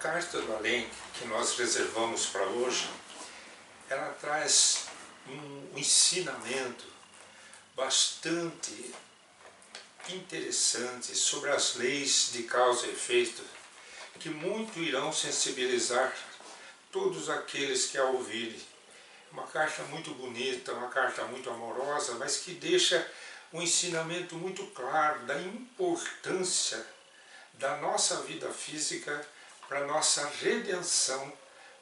Carta do Além, que nós reservamos para hoje, ela traz um ensinamento bastante interessante sobre as leis de causa e efeito, que muito irão sensibilizar todos aqueles que a ouvirem. Uma carta muito bonita, uma carta muito amorosa, mas que deixa um ensinamento muito claro da importância da nossa vida física para a nossa redenção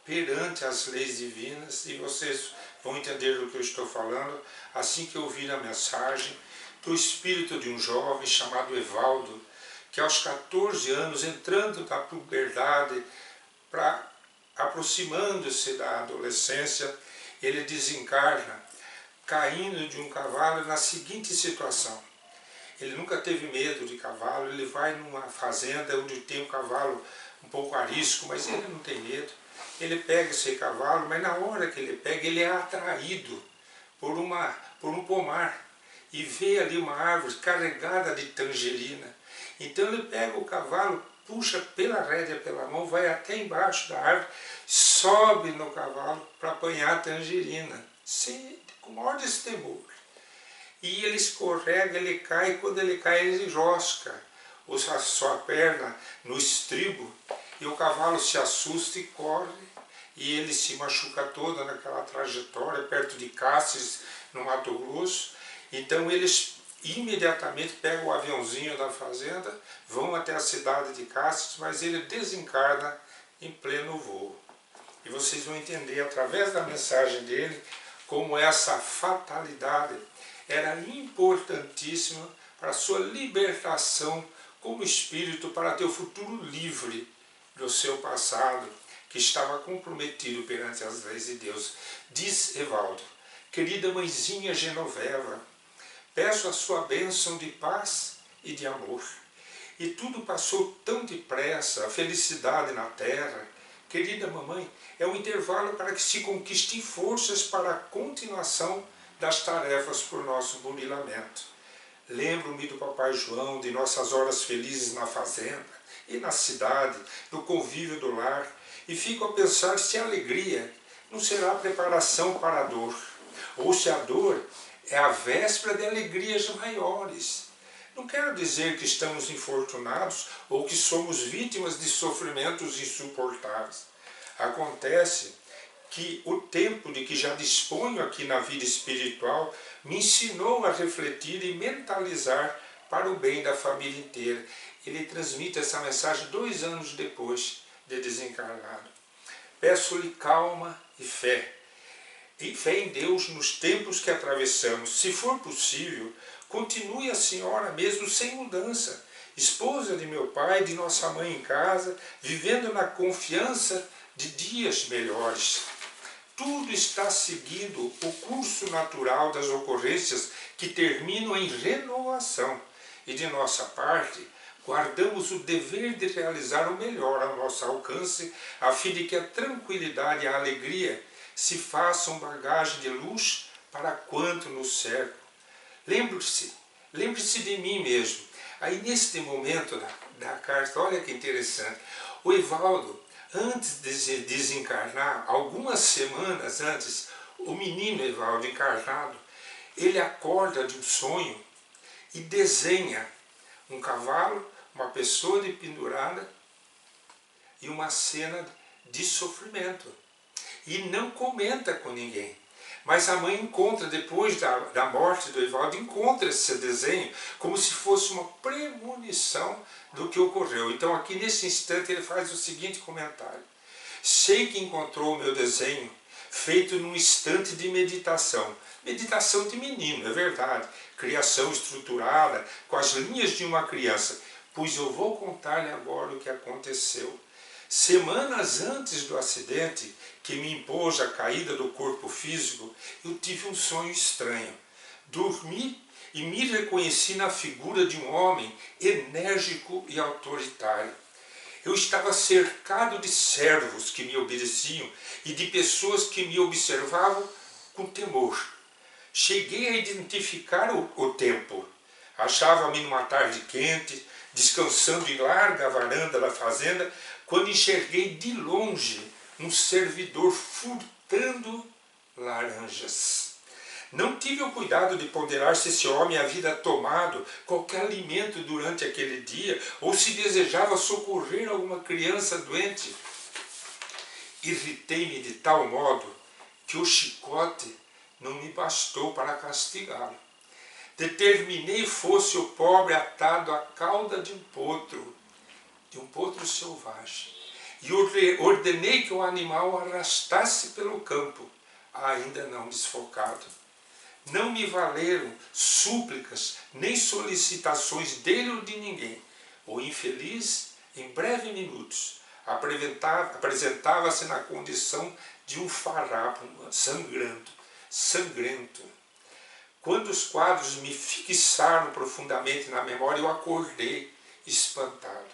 perante as leis divinas, e vocês vão entender do que eu estou falando assim que ouvir a mensagem do espírito de um jovem chamado Evaldo, que aos 14 anos, entrando na puberdade, aproximando-se da adolescência, ele desencarna, caindo de um cavalo na seguinte situação. Ele nunca teve medo de cavalo, ele vai numa fazenda onde tem um cavalo um pouco arisco, mas ele não tem medo. Ele pega esse cavalo, mas na hora que ele pega, ele é atraído por um pomar e vê ali uma árvore carregada de tangerina. Então ele pega o cavalo, puxa pela rédea, pela mão, vai até embaixo da árvore, sobe no cavalo para apanhar a tangerina, com o maior destemor. E ele escorrega, ele cai, e quando ele cai ele enrosca a sua perna no estribo, e o cavalo se assusta e corre, e ele se machuca todo naquela trajetória, perto de Cáceres, no Mato Grosso. Então eles imediatamente pegam o aviãozinho da fazenda, vão até a cidade de Cáceres, mas ele desencarna em pleno voo. E vocês vão entender através da mensagem dele como essa fatalidade era importantíssima para a sua libertação como espírito, para ter o futuro livre do seu passado, que estava comprometido perante as leis de Deus. Diz Evaldo: querida mãezinha Genoveva, peço a sua bênção de paz e de amor. E tudo passou tão depressa, a felicidade na terra. Querida mamãe, é um intervalo para que se conquistem forças para a continuação das tarefas por nosso burilamento. Lembro-me do papai João, de nossas horas felizes na fazenda e na cidade, do convívio do lar, e fico a pensar se a alegria não será preparação para a dor, ou se a dor é a véspera de alegrias maiores. Não quero dizer que estamos infortunados ou que somos vítimas de sofrimentos insuportáveis. Acontece que o tempo de que já disponho aqui na vida espiritual me ensinou a refletir e mentalizar para o bem da família inteira. Ele transmite essa mensagem 2 anos depois de desencarnado. Peço-lhe calma e fé em Deus nos tempos que atravessamos. Se for possível, continue a senhora mesmo sem mudança, esposa de meu pai, de nossa mãe em casa, vivendo na confiança de dias melhores. Tudo está seguindo o curso natural das ocorrências que terminam em renovação, e de nossa parte guardamos o dever de realizar o melhor ao nosso alcance, a fim de que a tranquilidade e a alegria se façam bagagem de luz para quanto nos cerca. Lembre-se de mim mesmo. Aí neste momento da carta, olha que interessante, o Evaldo, antes de desencarnar, algumas semanas antes, o menino Evaldo encarnado, ele acorda de um sonho e desenha um cavalo, uma pessoa de pendurada e uma cena de sofrimento. E não comenta com ninguém. Mas a mãe encontra, depois da morte do Evaldo, encontra esse desenho como se fosse uma premonição do que ocorreu. Então aqui nesse instante ele faz o seguinte comentário: sei que encontrou o meu desenho feito num instante de meditação. Meditação de menino, é verdade. Criação estruturada, com as linhas de uma criança. Pois eu vou contar-lhe agora o que aconteceu. Semanas antes do acidente que me impôs a caída do corpo físico, eu tive um sonho estranho. Dormi e me reconheci na figura de um homem enérgico e autoritário. Eu estava cercado de servos que me obedeciam e de pessoas que me observavam com temor. Cheguei a identificar o tempo. Achava-me numa tarde quente, descansando em larga varanda da fazenda, quando enxerguei de longe um servidor furtando laranjas. Não tive o cuidado de ponderar se esse homem havia tomado qualquer alimento durante aquele dia ou se desejava socorrer alguma criança doente. Irritei-me de tal modo que o chicote não me bastou para castigá-lo. Determinei fosse o pobre atado à cauda de um potro selvagem, e ordenei que o animal arrastasse pelo campo, ainda não desfocado. Não me valeram súplicas nem solicitações dele ou de ninguém. O infeliz, em breves minutos, apresentava-se na condição de um farrapo sangrento. Quando os quadros me fixaram profundamente na memória, eu acordei espantado.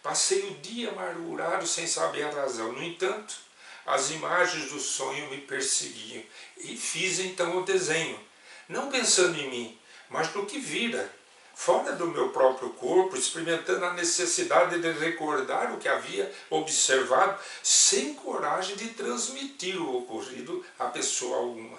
Passei o dia amargurado sem saber a razão. No entanto, as imagens do sonho me perseguiam e fiz então o desenho, não pensando em mim, mas no que vira, fora do meu próprio corpo, experimentando a necessidade de recordar o que havia observado, sem coragem de transmitir o ocorrido a pessoa alguma.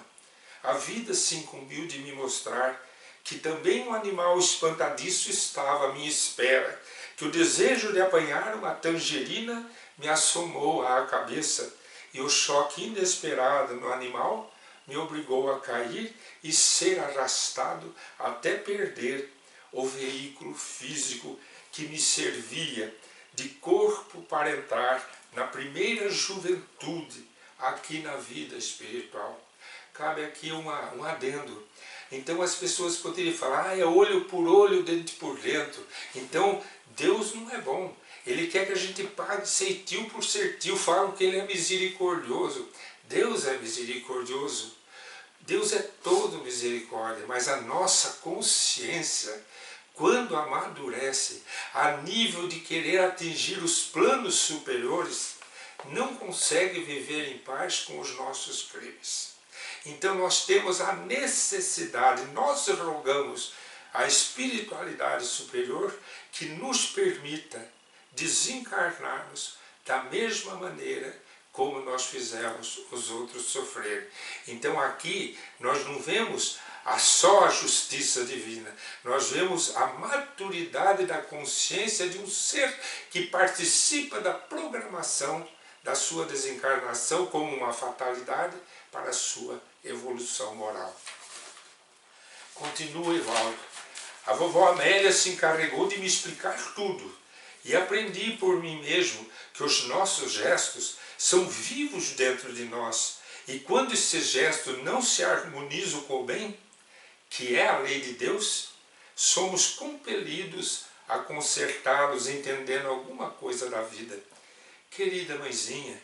A vida se incumbiu de me mostrar que também um animal espantadiço estava à minha espera, que o desejo de apanhar uma tangerina me assomou à cabeça, e o choque inesperado no animal me obrigou a cair e ser arrastado até perder o veículo físico que me servia de corpo para entrar na primeira juventude aqui na vida espiritual. Cabe aqui um adendo. Então as pessoas poderiam falar, é olho por olho, dente por dentro. Então Deus não é bom. Ele quer que a gente pague ceitil por certil. Falam que Ele é misericordioso. Deus é misericordioso. Deus é todo misericórdia, mas a nossa consciência, quando amadurece a nível de querer atingir os planos superiores, não consegue viver em paz com os nossos crimes. Então nós temos a necessidade, nós rogamos a espiritualidade superior que nos permita desencarnarmos da mesma maneira como nós fizemos os outros sofrerem. Então aqui nós não vemos só a justiça divina, nós vemos a maturidade da consciência de um ser que participa da programação da sua desencarnação como uma fatalidade para a sua evolução moral. Continua Evaldo. A vovó Amélia se encarregou de me explicar tudo e aprendi por mim mesmo que os nossos gestos são vivos dentro de nós e quando esses gestos não se harmonizam com o bem, que é a lei de Deus, somos compelidos a consertá-los entendendo alguma coisa da vida. Querida mãezinha,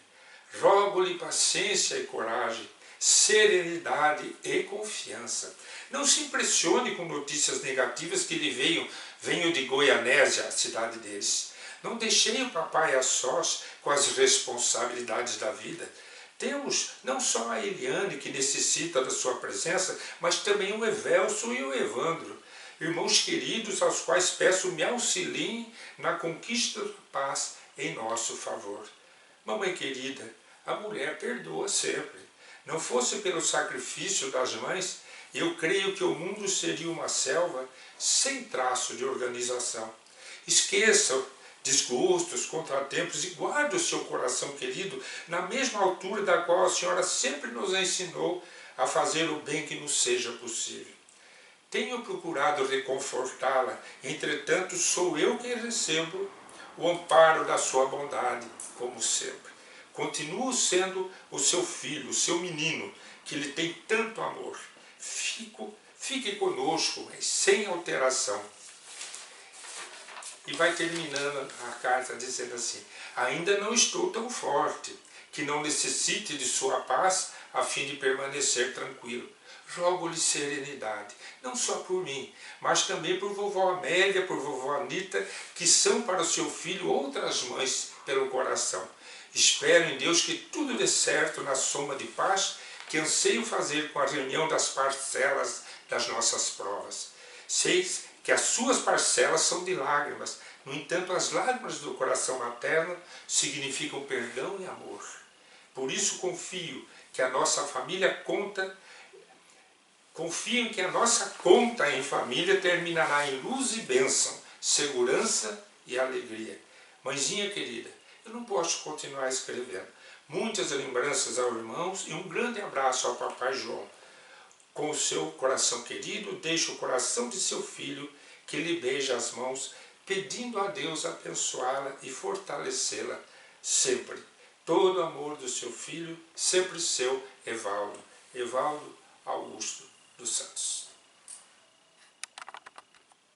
rogo-lhe paciência e coragem, serenidade e confiança. Não se impressione com notícias negativas que lhe venham de Goianésia, a cidade deles. Não deixei o papai a sós com as responsabilidades da vida. Temos não só a Eliane, que necessita da sua presença, mas também o Evelso e o Evandro, irmãos queridos aos quais peço me auxiliem na conquista da paz em nosso favor. Mamãe querida, a mulher perdoa sempre. Não fosse pelo sacrifício das mães, eu creio que o mundo seria uma selva sem traço de organização. Esqueça desgostos, contratempos e guarde o seu coração querido na mesma altura da qual a senhora sempre nos ensinou a fazer o bem que nos seja possível. Tenho procurado reconfortá-la, entretanto sou eu quem recebo o amparo da sua bondade, como sempre. Continuo sendo o seu filho, o seu menino, que lhe tem tanto amor. Fique conosco, mas sem alteração. E vai terminando a carta dizendo assim, ainda não estou tão forte, que não necessite de sua paz a fim de permanecer tranquilo. Rogo-lhe serenidade, não só por mim, mas também por vovó Amélia, por vovó Anita, que são para o seu filho outras mães pelo coração. Espero em Deus que tudo dê certo na soma de paz que anseio fazer com a reunião das parcelas das nossas provas. Sei que as suas parcelas são de lágrimas, No entanto, as lágrimas do coração materno significam perdão e amor. Por isso confio que a nossa família confio que a nossa conta em família terminará em luz e bênção, segurança e alegria. Mãezinha querida, eu não posso continuar escrevendo. Muitas lembranças aos irmãos e um grande abraço ao papai João. Com o seu coração querido, deixa o coração de seu filho que lhe beija as mãos, pedindo a Deus abençoá-la e fortalecê-la sempre. Todo o amor do seu filho, sempre seu, Evaldo. Evaldo Augusto dos Santos.